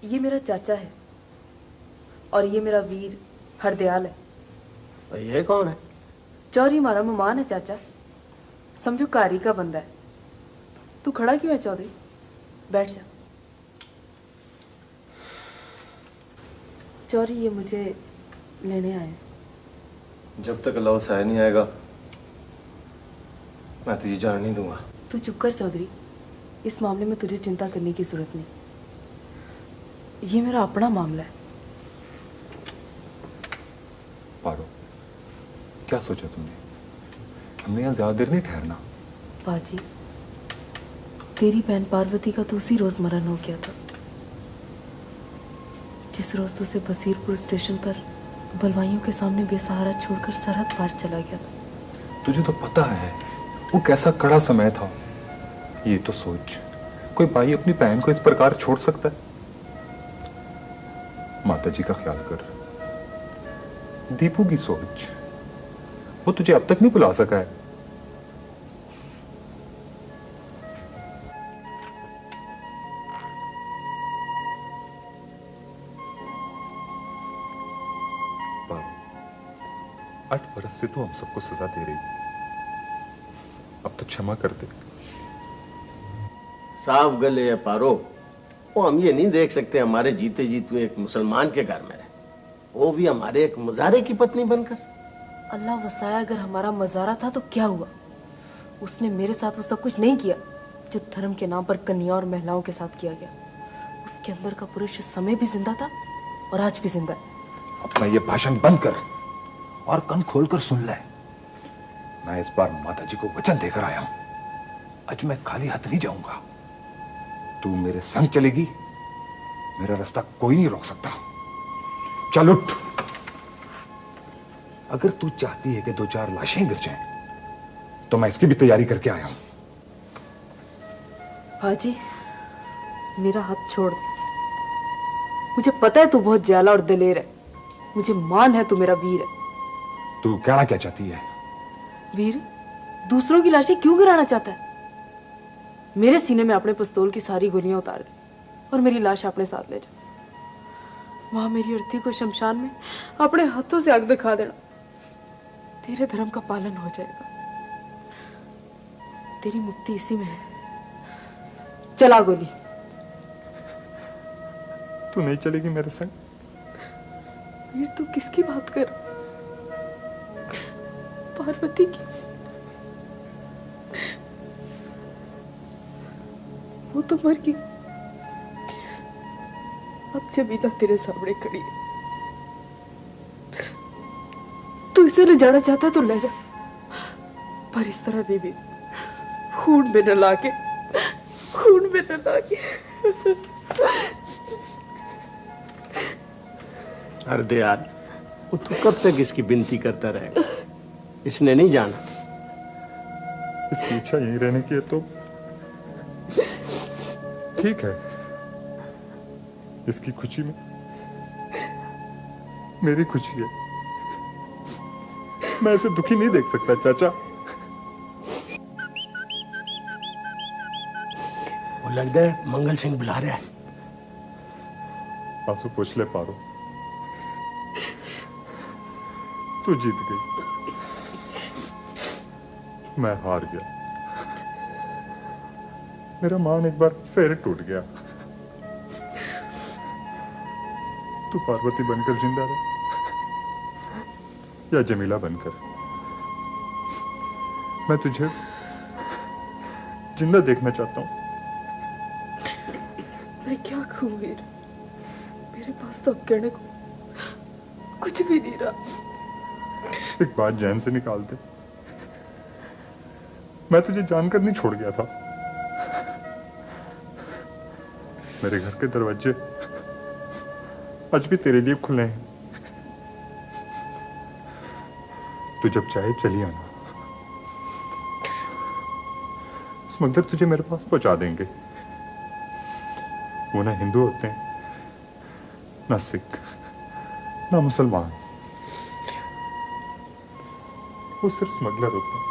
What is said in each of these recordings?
ये मेरा चाचा है और ये मेरा वीर हरदयाल है। और ये कौन है? चौरी हमारा मेहमान है चाचा, समझो कारी का बंदा है। तू खड़ा क्यों है चौधरी? बैठ जा। चौरी ये मुझे लेने आए। जब तक अल्लाह साया नहीं आएगा मैं तुझे जाने नहीं दूंगा। तू चुप कर चौधरी, इस मामले में तुझे चिंता करने की जरूरत नहीं। ये मेरा अपना मामला है। पारो, क्या सोचा तुमने? हमने यहाँ ज्यादा देर नहीं ठहरना। पाजी, तेरी बहन पार्वती का तो उसी रोज मरण हो गया था जिस रोज तो उसे बसीरपुर स्टेशन पर बलवाइयों के सामने बेसहारा छोड़कर सरहद पार चला गया था। तुझे तो पता है वो कैसा कड़ा समय था। ये तो सोच, कोई भाई अपनी बहन को इस प्रकार छोड़ सकता है? माता जी का ख्याल कर। दीपू की सोच, वो तुझे अब तक नहीं भुला सका है। बाबू, 8 बरस से तू हम सबको सजा दे रही, अब तो क्षमा कर दे। साफ गले है पारो, वो हम ये नहीं देख सकते हमारे जीते जी तू एक मुसलमान के घर में रहे, वो भी हमारे एक मजारे की पत्नी बनकर। अल्लाह वसाया, अगर हमारा मजारा था तो क्या हुआ? उसने मेरे साथ वो सब कुछ नहीं किया जो धर्म के नाम पर कन्या और महिलाओं के साथ किया गया। उसके अंदर का पुरुष उस समय भी जिंदा था और आज भी जिंदा है। अपना ये भाषण बंद कर और कान खोलकर सुन ले। मैं इस बार माता जी को वचन देकर आया हूं, आज मैं खाली हाथ नहीं जाऊंगा। तू मेरे संग चलेगी, मेरा रास्ता कोई नहीं रोक सकता। चल उठ। अगर तू चाहती है कि 2-4 लाशें गिर जाएं, तो मैं इसकी भी तैयारी करके आया हूं। हाजी, मेरा हाथ छोड़ दे। मुझे पता है तू बहुत ज्याला और दिलेर है, मुझे मान है तू मेरा वीर है। तू कहना क्या चाहती है? वीर दूसरों की लाशें क्यों गिराना चाहता है? मेरे सीने में अपने पिस्तौल की सारी गोलियां उतार दे और मेरी लाश अपने साथ ले जा। वहां मेरी अर्थी को शमशान में अपने हाथों से आग दिखा देना। तेरे धर्म का पालन हो जाएगा। तेरी मुक्ति इसी में है। चला गोली। तू नहीं चलेगी मेरे संग? वीर तू किसकी बात कर? पार्वती की। वो तो मर गई, अब जमीला तेरे सामने खड़ी है। तू इसे ले जाना चाहता है तो ले जा, पर इस तरह नहीं भी। खून में न लाके, खून में न लाके। हरदयाल, वो तू कब तक इसकी विनती करता रहेगा? इसने नहीं जाना। इसकी इच्छा यहीं रहने की है तो ठीक है। इसकी खुशी में मेरी खुशी है। मैं इसे दुखी नहीं देख सकता चाचा। वो लगता है मंगल सिंह बुला रहा है। आंसू पूछ ले पारो, तू जीत गई, मैं हार गया। मेरा मान एक बार फिर टूट गया। तू पार्वती बनकर जिंदा रहे या जमीला बनकर, मैं तुझे जिंदा देखना चाहता हूं। मैं क्या कहूं वीर, मेरे पास तो अब कहने को कुछ भी नहीं रहा। एक बात जहन से निकाल दे, मैं तुझे जानकर नहीं छोड़ गया था। मेरे घर के दरवाजे आज भी तेरे लिए खुले हैं। तू जब चाहे चली आना, स्मगलर तुझे मेरे पास पहुंचा देंगे। वो ना हिंदू होते हैं, ना सिख, ना मुसलमान, वो सिर्फ स्मगलर होते हैं।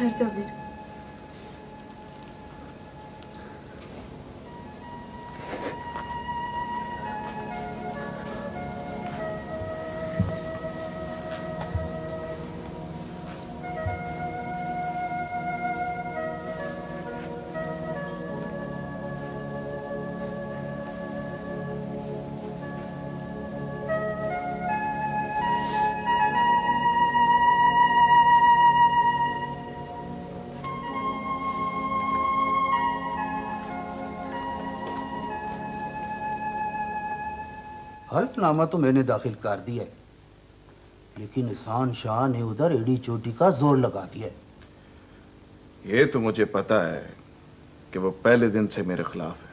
ठहर जा वीर। हल्फनामा तो मैंने दाखिल कर दिया है, लेकिन एहसान शाह ने उधर एड़ी चोटी का जोर लगा दिया है। ये तो मुझे पता है कि वो पहले दिन से मेरे खिलाफ है,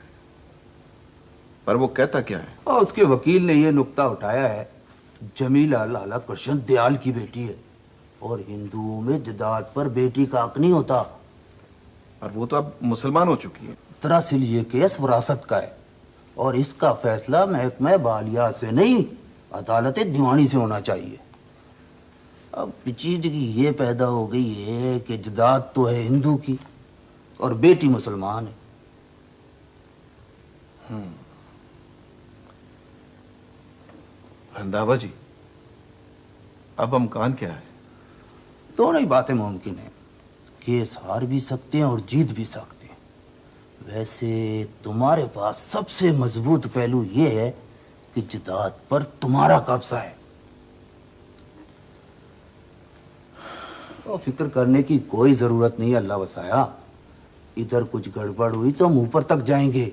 पर वो कहता क्या है? और उसके वकील ने यह नुक्ता उठाया है, जमीला लाला कृष्ण दयाल की बेटी है और हिंदुओं में जदाद पर बेटी का हक नहीं होता। और वो तो अब मुसलमान हो चुकी है। दरअसल ये केस विरासत का है और इसका फैसला महकमा बालिया से नहीं, अदालत दीवानी से होना चाहिए। अब पेचीदगी ये पैदा हो गई है कि जदाद तो है हिंदू की और बेटी मुसलमान है। रंधावा जी, अब इम्कान क्या है? दोनों ही बातें मुमकिन है, केस हार भी सकते हैं और जीत भी सकते हैं। वैसे तुम्हारे पास सबसे मजबूत पहलू ये है कि जदाद पर तुम्हारा कब्जा है। तो फिक्र करने की कोई जरूरत नहीं है, अल्लाह वसाया। इधर कुछ गड़बड़ हुई तो हम ऊपर तक जाएंगे।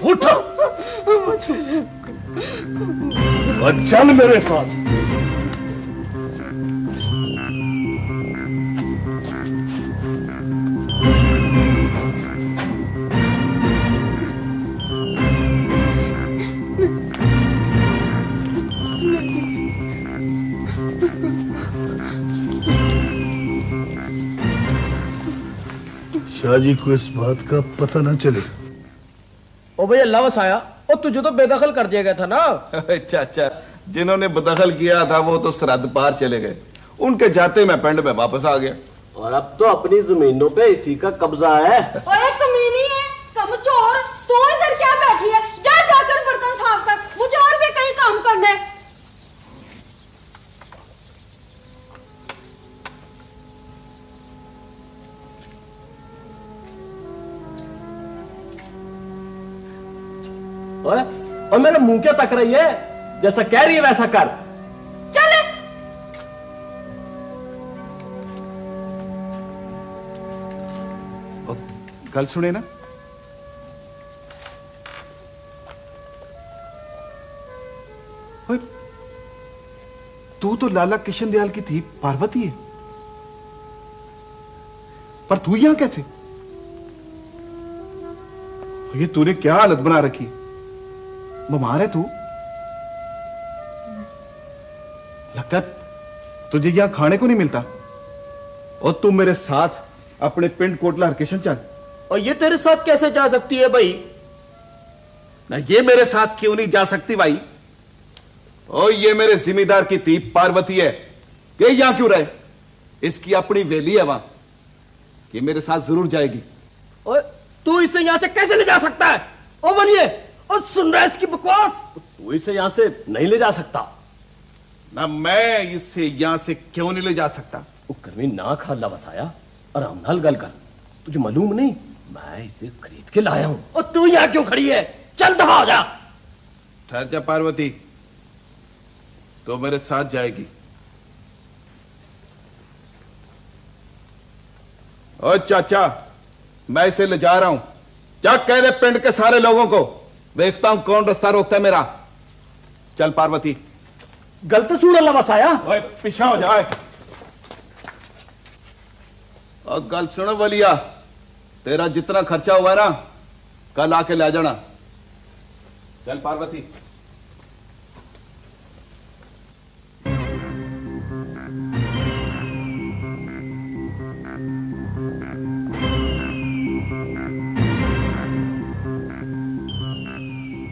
उठो और चल मेरे साथ। शाह जी को इस बात का पता ना चले। ओ भाई अल्लाह वसाया, और तुझे तो बेदखल कर दिया गया था ना। चाचा, जिन्होंने बदखल किया था वो तो सरहद पार चले गए, उनके जाते मैं पिंड में वापस आ गया। और अब तो अपनी जमीनों पे इसी का कब्जा है। ओए कमीनी है, कमचोर, तू इधर क्या बैठी है? जा जाकर बर्तन साफ कर, मुझे और भी कई काम करने हैं। और मेरे मुंह क्या तक रही है? जैसा कह रही है वैसा कर। चले। कल सुने ना, ओए, तू तो लाला किशन दयाल की थी पार्वती है, पर तू यहां कैसे? ये तूने क्या हालत बना रखी? बीमार है तू? लगता है तुझे यहां खाने को नहीं मिलता। और तू मेरे साथ अपने पिंड कोटला हरकिशन चल। और ये तेरे साथ कैसे जा सकती है भाई? ना ये मेरे साथ क्यों नहीं जा सकती भाई? ओ ये मेरे जिम्मेदार की थी पार्वती है, ये यहां क्यों रहे? इसकी अपनी वेली है वहां, ये मेरे साथ जरूर जाएगी। और तू इसे यहां से कैसे ले जा सकता है? ओ बनिए, और सुन रहा है इसकी बकवास? तू इसे यहां से नहीं ले जा सकता। ना मैं इसे यहां से क्यों नहीं ले जा सकता? वो गर्मी ना खा ला वसाया, आराम नाल गल कर। तुझे मालूम नहीं, मैं इसे खरीद के लाया हूं। और तू यहां क्यों खड़ी है? चल दफा हो जा। ठहर जा पार्वती, तो मेरे साथ जाएगी। ओ चाचा, मैं इसे ले जा रहा हूं। क्या कह दे पिंड के सारे लोगों को, देखता हूं कौन रास्ता रोकता है मेरा। चल पार्वती। गलत सुन ला वसाया। ओए पीछा हो जाए। और गल सुनो वलिया, तेरा जितना खर्चा हुआ है ना, कल आके ले जाना। चल पार्वती।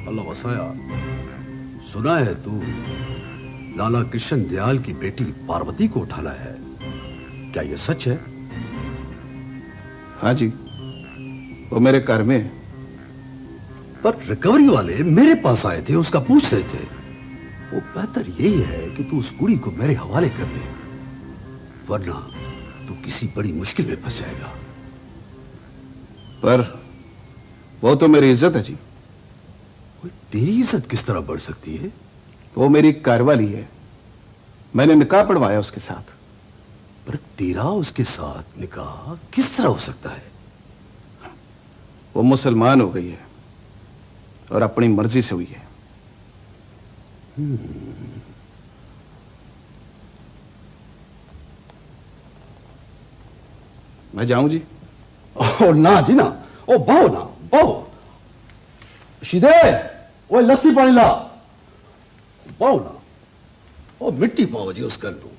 अल्लाह वसाया, सुना है तू लाला कृष्ण दयाल की बेटी पार्वती को उठा लाया है, क्या यह सच है? हाँ जी, वो मेरे घर में है। पर रिकवरी वाले मेरे पास आए थे, उसका पूछ रहे थे। वो बेहतर यही है कि तू उस कुड़ी को मेरे हवाले कर दे, वरना तू किसी बड़ी मुश्किल में फंस जाएगा। पर वो तो मेरी इज्जत है जी। तेरी इज्जत किस तरह बढ़ सकती है? वो मेरी घरवाली है, मैंने निकाह पढ़वाया उसके साथ। पर तेरा उसके साथ निकाह किस तरह हो सकता है? वो मुसलमान हो गई है और अपनी मर्जी से हुई है। मैं जाऊं जी? ओ ना जी ना, ओ बाओ ना, बाओ। शिदे, ओ लस्सी पानी ला। बाओ ना, ओ मिट्टी पाओ जी उस गल को।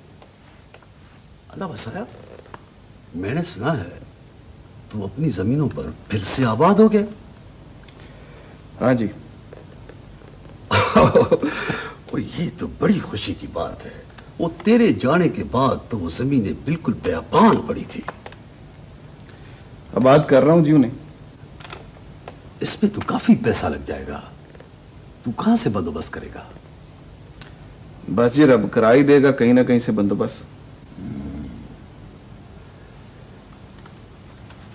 अल्लाह वसाया, मैंने सुना है तू अपनी जमीनों पर फिर से आबाद हो गया। हाँ जी। ओ ये तो बड़ी खुशी की बात है। वो तेरे जाने के बाद तो वो जमीनें बिल्कुल बेअबान पड़ी थी। आबाद कर रहा हूं जी उन्हें। इसमें तो काफी पैसा लग जाएगा, तू कहां से बंदोबस्त करेगा? बस जी रब करा ही देगा कहीं ना कहीं से बंदोबस्त।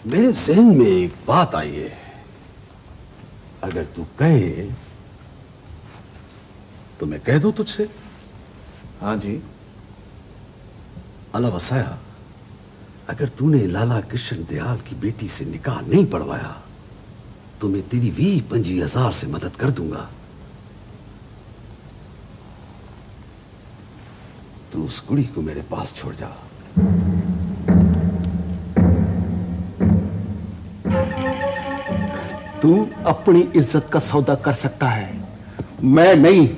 मेरे जहन में एक बात आई है, अगर तू कहे तो मैं कह दूं तुझसे? हाँ जी। अल्लाह वसाया, अगर तूने लाला कृष्ण दयाल की बेटी से निकाह नहीं पढ़वाया तो मैं तेरी 20-25 से मदद कर दूंगा। तू उस कुड़ी को मेरे पास छोड़ जा। तू अपनी इज्जत का सौदा कर सकता है, मैं नहीं।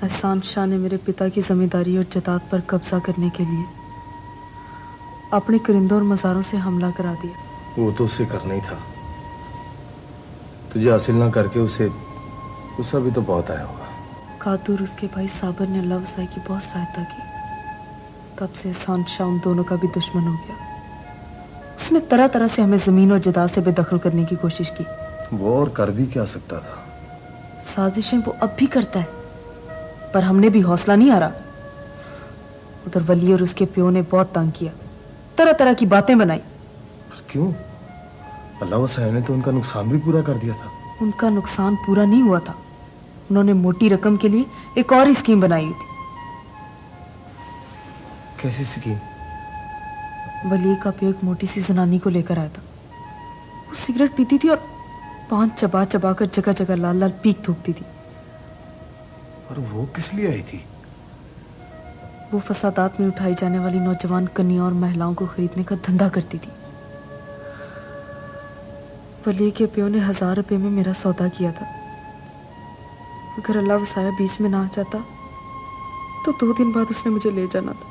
एहसान शाह ने मेरे पिता की जमींदारी और जायदाद पर कब्जा करने के लिए अपने करिंदों और मज़ारों से हमला करा दिया। वो तो उसे करना ही था, तुझे हासिल ना करके उसे गुस्सा भी तो बहुत आया होगा। कादूर उसके भाई साबर ने अल्लाह वसाई की बहुत सहायता की, तब से एहसान शाह उन दोनों का भी दुश्मन हो गया। उसने तरह तरह से हमें जमीन और जायदाद से बेदखल करने की कोशिश की। वो और कर भी क्या सकता था? साजिशें वो अब भी करता है, पर हमने भी हौसला नहीं हारा। उधर वली और उसके प्यो ने बहुत तंग किया, तरह तरह की बातें बनाई। पर क्यों? अल्लाह वसाया ने तो उनका नुकसान भी पूरा कर दिया था। उनका नुकसान पूरा नहीं हुआ था, उन्होंने मोटी रकम के लिए एक और स्कीम बनाई हुई थी। कैसी स्कीम? वली का प्यो एक मोटी सी जनानी को लेकर आया था। वो सिगरेट पीती थी और पान चबा चबा कर जगह जगह लाल लाल पीक थूकती थी। और वो किस लिए आई थी? वो फसादात में उठाई जाने वाली नौजवान कन्या और महिलाओं को खरीदने का धंधा करती थी। वली के प्यो ने 1000 रुपए में मेरा सौदा किया था। अगर अल्लाह वसाया बीच में ना आ जाता तो 2 दिन बाद उसने मुझे ले जाना था।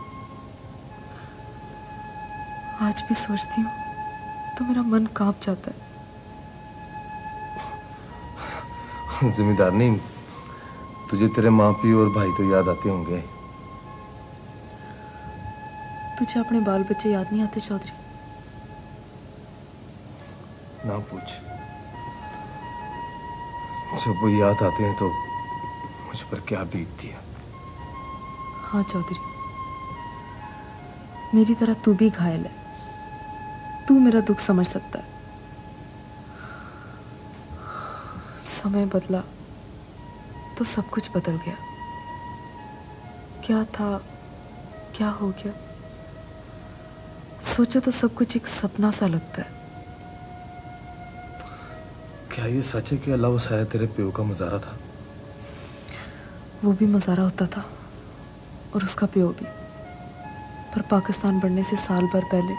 आज भी सोचती हूँ तो मेरा मन कांप जाता है। जिम्मेदार नहीं, तुझे तेरे माँ पियो और भाई तो याद आते होंगे। तुझे अपने बाल बच्चे याद नहीं आते चौधरी? ना पूछ, जब वो याद आते हैं तो मुझ पर क्या बीतती है। हाँ चौधरी, मेरी तरह तू भी घायल है, तू मेरा दुख समझ सकता है। समय बदला तो सब कुछ बदल गया। क्या था क्या हो गया, सोचो तो सब कुछ एक सपना सा लगता है। क्या ये सच है कि अल्लाह वसाया तेरे प्यो का मजारा था? वो भी मजारा होता था और उसका प्यो भी। पर पाकिस्तान बढ़ने से साल भर पहले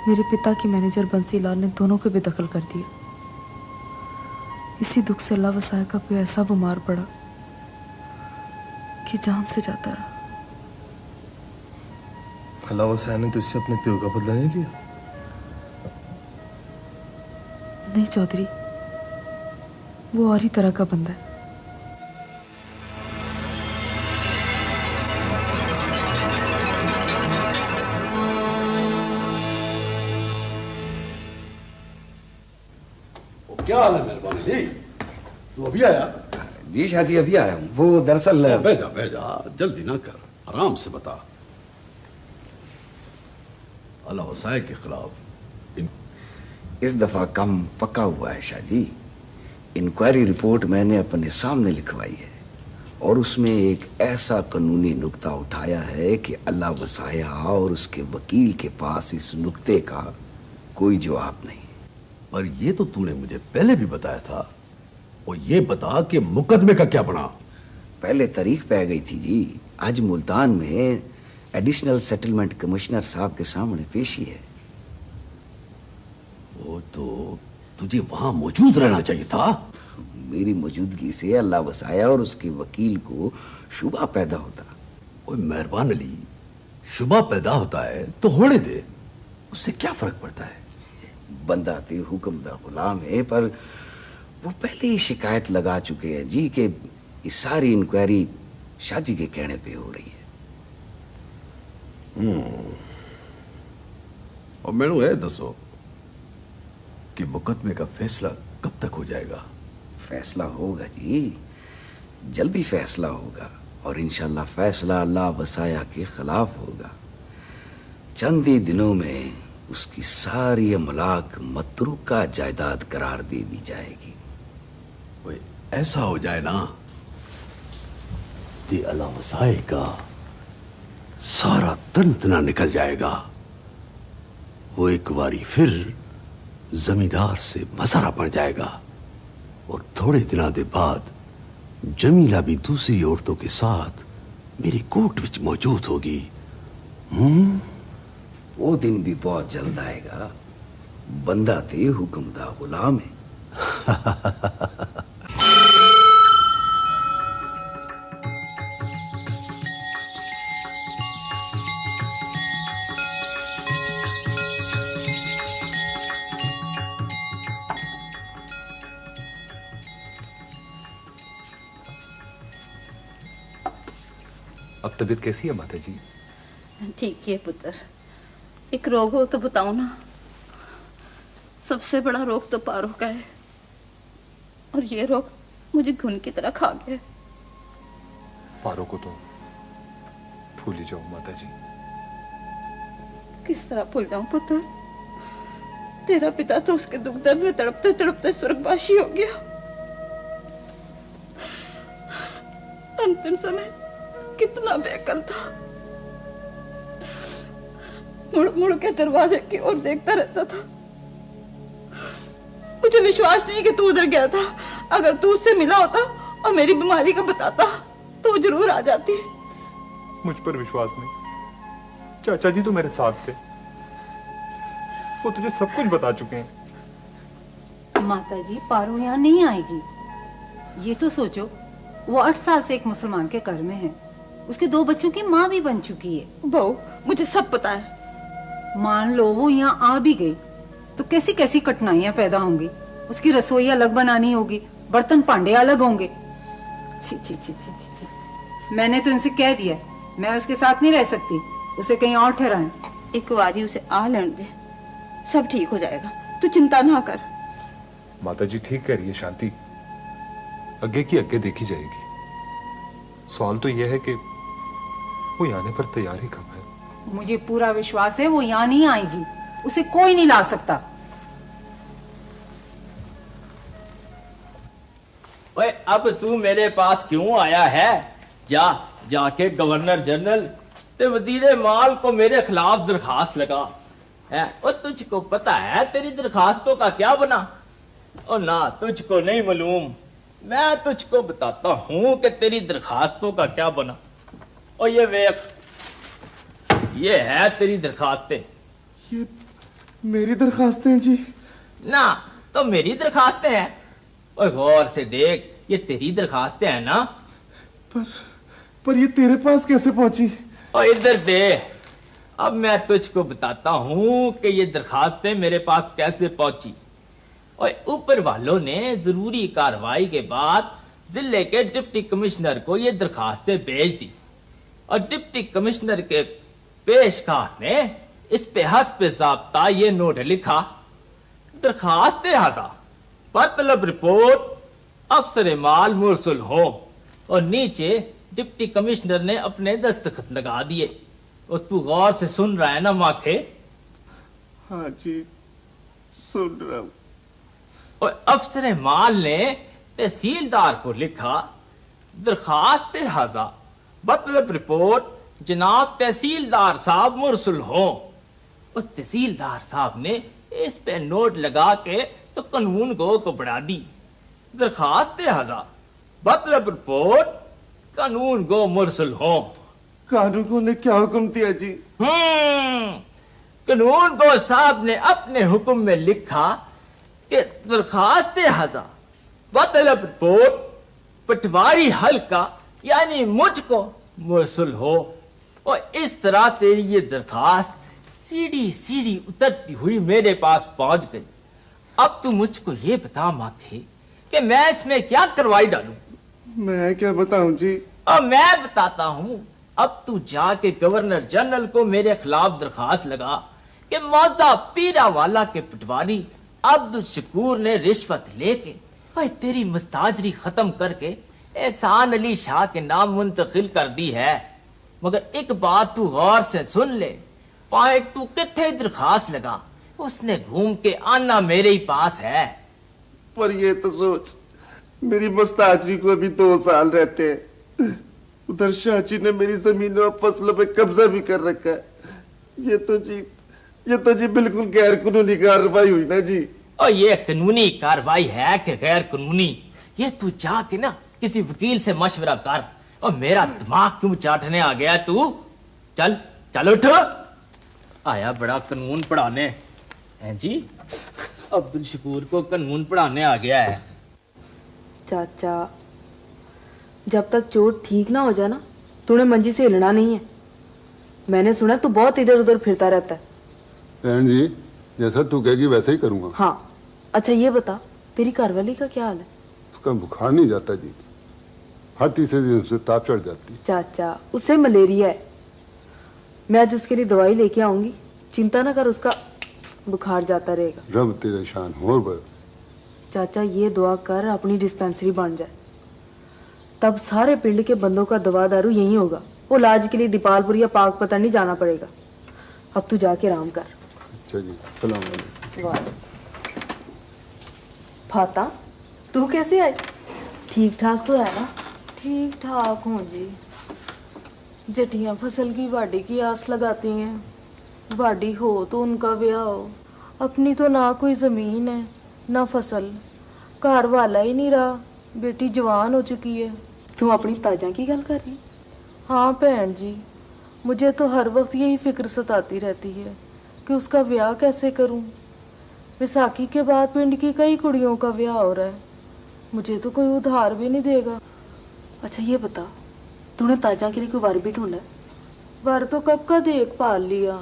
मेरे पिता की मैनेजर बंसीलाल ने दोनों को बेदखल कर दिया। इसी दुख से अल्लाह वसाया का प्यो ऐसा बीमार पड़ा कि जान से जाता रहा। अल्लाह वसाया ने तो इससे अपने प्यो का बदला नहीं लिया? नहीं चौधरी, वो और ही तरह का बंदा है। क्या हाल है मेहरबानी जी? तू अभी आया? जी शाह जी अभी आया हूँ। वो दरअसल भेजा भेजा, जल्दी ना कर, आराम से बता। अल्लाह वसाए के खिलाफ इस दफा कम पक्का हुआ है शाह जी। इंक्वायरी रिपोर्ट मैंने अपने सामने लिखवाई है और उसमें एक ऐसा कानूनी नुक्ता उठाया है कि अल्लाह वसाया और उसके वकील के पास इस नुक्ते का कोई जवाब नहीं। पर ये तो तूने मुझे पहले भी बताया था। और ये बता कि मुकदमे का क्या बना? पहले तारीख पै गई थी जी। आज मुल्तान में एडिशनल सेटलमेंट कमिश्नर साहब के सामने पेशी है। वो तो तुझे वहां मौजूद रहना चाहिए था। मेरी मौजूदगी से अल्लाह वसाया और उसके वकील को शुबा पैदा होता। ओए मेहरबान अली, शुबा पैदा होता है तो होने दे, उससे क्या फर्क पड़ता है? बंदा ते हुक्म दा गुलाम है, पर वो पहले ही शिकायत लगा चुके हैं जी कि इस सारी इंक्वायरी शाह जी के कहने पे हो रही है। और मैनू ये दसो कि मुकदमे का फैसला कब तक हो जाएगा? फैसला होगा जी, जल्दी फैसला होगा और इंशाल्लाह फैसला अल्लाह वसाया के खिलाफ होगा। चंद ही दिनों में उसकी सारी अमलाक मतरूका जायदाद करार दे दी जाएगी। ऐसा हो जाए ना तो अल्लाह वसाए का सारा तंतना निकल जाएगा। वो एक बारी फिर जमींदार से मसारा पड़ जाएगा और थोड़े दिनों के बाद जमीला भी दूसरी औरतों के साथ मेरी कोर्ट विच मौजूद होगी। वो दिन भी बहुत जल्द आएगा। बंदा ते हुक्म दा गुलाम है। अब तबीयत कैसी है माता जी? ठीक है पुत्र। एक रोग हो तो बताओ ना। सबसे बड़ा रोग तो पारो का है और ये रोग मुझे घुन की तरह खा गया। पारो को तो भूल ही जाओ माता जी। किस तरह भूल जाऊं पुत्र? तेरा पिता तो उसके दुख दर्द में तड़पते तड़पते स्वर्गवासी हो गया। अंतिम समय कितना बेकल था। मुड़ मुड़ के दरवाजे की ओर देखता रहता था। मुझे विश्वास नहीं कि तू उधर गया था। अगर तू उससे मिला होता और मेरी बीमारी का बताता तो जरूर आ जाती। मुझ पर विश्वास नहीं। चाचा जी तो मेरे साथ थे, वो तुझे सब कुछ बता चुके हैं। माता जी पारो यहाँ नहीं आएगी। ये तो सोचो, वो 8 साल से एक मुसलमान के घर में है। उसके 2 बच्चों की माँ भी बन चुकी है। बहू मुझे सब पता है। मान लो वो यहाँ आ भी गई तो कैसी कैसी कठिनाइयां पैदा होंगी। उसकी रसोई अलग बनानी होगी, बर्तन पांडे अलग होंगे। छी छी छी छी छी छी। मैंने तो इनसे कह दिया मैं उसके साथ नहीं रह सकती, उसे कहीं और ठहराएं। एक बारी उसे आ लेने दे, सब ठीक हो जाएगा। तू चिंता ना कर। माता जी ठीक कह रही है शांति, आगे की आगे देखी जाएगी। सवाल तो यह है कि वो यहाँ आने पर तैयार ही कब है। मुझे पूरा विश्वास है वो यहाँ नहीं आएगी। उसे कोई नहीं ला सकता। ओए अब तू मेरे पास क्यों आया है? जाके गवर्नर जनरल ते वजीर माल को मेरे खिलाफ दरखास्त लगा है। और तुझको पता है तेरी दरखास्तों का क्या बना? और ना तुझको नहीं मालूम, मैं तुझको बताता हूं कि तेरी दरखास्तों का क्या बना। और ये वेख, ये है तेरी दरखास्तें। ये मेरी दरखास्तें जी? ना, तो मेरी दरखास्तें हैं। और गौर से देख, ये तेरी दरखास्तें हैं ना? पर ये तेरे पास कैसे पहुंची? और इधर दे, अब मैं तुझको बताता हूं कि ये दरखास्तें मेरे पास कैसे पहुंची। और ऊपर वालों ने जरूरी कार्रवाई के बाद जिले के डिप्टी कमिश्नर को ये दरखास्तें भेज दी, और डिप्टी कमिश्नर के पेशकार ने इस पे हस्ब ज़ाब्ता ये नोट लिखा, दरखास्तें हजार, मतलब रिपोर्ट अफसर माल मुरसल हो, और नीचे डिप्टी कमिश्नर ने अपने दस्तखत लगा दिए। और तू गौर से सुन रहा है ना माखे? हाँ जी, सुन रहा हूं। और अफसर माल ने तहसीलदार को लिखा, दरखास्त हजार, मतलब रिपोर्ट जनाब तहसीलदार साहब मुरसल हो। और तहसीलदार साहब ने इस पे नोट लगा के तो कानून को बढ़ा दी, दरखास्त हजार, मतलब रिपोर्ट कानून गो मुरसल हो। कानून को ने क्या हुक्म दिया जी? कानून गो साहब ने अपने हुक्म में लिखा कि दरखास्त हजार, मतलब रिपोर्ट पटवारी हल्का यानी मुझको मुरसल हो। और इस तरह तेरी ये दरखास्त सीढ़ी सीढ़ी उतरती हुई मेरे पास पहुंच गई। अब तू मुझको ये बता माखे कि मैं इसमें क्या करवाई डालूं? मैं क्या बताऊं जी? और मैं बताता हूं, अब तू जाके गवर्नर जनरल को मेरे खिलाफ दरखास्त लगा कि मौजा पीरा वाला के पटवारी अब्दुल शकूर ने रिश्वत लेके भाई तेरी मुस्ताजरी खत्म करके एहसान अली शाह के नाम मुंतकिल कर दी है। मगर एक बात तू गौर से सुन ले, पाए तू किथे दरखास्त लगा, उसने घूम के आना मेरे ही पास है। पर ये तो सोच, मेरी मुस्ताजरी को अभी 2 साल रहते हैं, उधर शाची ने मेरी जमीनों और फसलों पे कब्जा भी कर रखा है। ये तो जी बिल्कुल गैर कानूनी कार्रवाई हुई ना जी। और ये कानूनी कार्रवाई है कि गैर कानूनी, ये तू जाके ना किसी वकील से मशवरा कर। और मेरा दिमाग क्यों चाटने आ गया तू? चल चल उठ, आया बड़ा कानून पढ़ाने हैं जी। अब्दुल शकूर को कानून पढ़ाने आ गया है। चाचा, जब तक चोट ठीक ना हो जाए ना, तूने मंजी से हिलना नहीं है। मैंने सुना तू बहुत इधर उधर फिरता रहता है। बहन जी, जैसा तू कहेगी वैसे ही करूंगा। हाँ, अच्छा ये बता, तेरी घरवाली का क्या हाल है? उसका बुखार नहीं जाता जी, हर तीसरे दिन उसे ताप चढ़ जाती। चाचा, उसे मलेरिया है। मैं आज उसके लिए दवाई लेके आऊंगी, चिंता ना कर, उसका बुखार जाता रहेगा। रब तेरे शान हो बर। चाचा ये दुआ कर अपनी डिस्पेंसरी बन जाए, तब सारे पिंड के बंदों का दवा दारू यही होगा। वो इलाज के लिए दीपालपुर या पाकपतन नहीं जाना पड़ेगा। अब तू जाके आराम कर। अच्छा जी, सलाम अलैकुम। वाह फाता, तू कैसे आई? ठीक ठाक तो है ना? ठीक ठाक हूँ जी। जटियाँ फसल की वाड़ी की आस लगाती हैं, वाड़ी हो तो उनका ब्याह हो। अपनी तो ना कोई ज़मीन है ना फसल, घर वाला ही नहीं रहा, बेटी जवान हो चुकी है। तू अपनी ताजा की गल कर रही? हाँ बहन जी, मुझे तो हर वक्त यही फिक्र सताती रहती है कि उसका ब्याह कैसे करूं। विसाखी के बाद पिंड की कई कुड़ियों का ब्याह हो रहा है, मुझे तो कोई उधार भी नहीं देगा। अच्छा ये बता, तूने ताजा के लिए कोई वर भी ढूंढा? वर तो कब का देख पाल लिया,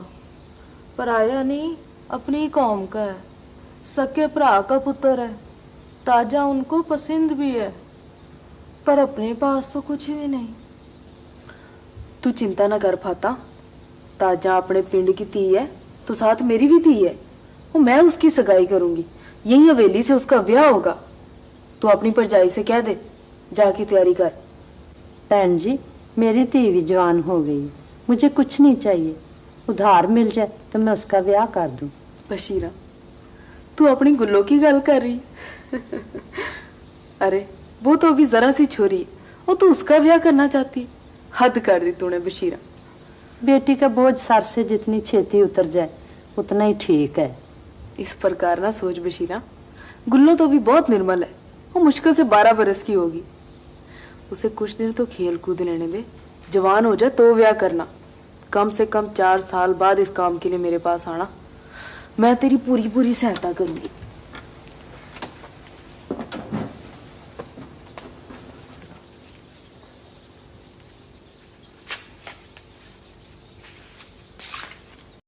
पर आया नहीं, अपनी ही कौम का है, सके भरा का पुत्र है, ताजा उनको पसंद भी है, पर अपने पास तो कुछ भी नहीं। तू चिंता ना कर फाता, ताजा अपने पिंड की धी है तो साथ मेरी भी धी है, वो मैं उसकी सगाई करूंगी, यही हवेली से उसका ब्याह होगा। तू अपनी भरजाई से कह दे, जाके तैयारी कर। बहन जी, मेरी धी भी जवान हो गई, मुझे कुछ नहीं चाहिए, उधार मिल जाए तो मैं उसका ब्याह कर दूं। बशीरा, तू अपनी गुल्लो की गल कर रही? अरे वो तो अभी जरा सी छोरी है, वो तो उसका ब्याह करना चाहती। हद कर दी तूने बशीरा। बेटी का बोझ सर से जितनी छेती उतर जाए उतना ही ठीक है। इस प्रकार ना सोच बशीरा, गुल्लो तो अभी बहुत निर्मल है, वो मुश्किल से 12 बरस की होगी, उसे कुछ दिन तो खेल कूद लेने दे, जवान हो जाए तो ब्याह करना, कम से कम 4 साल बाद इस काम के लिए मेरे पास आना, मैं तेरी पूरी पूरी सहायता करूंगी।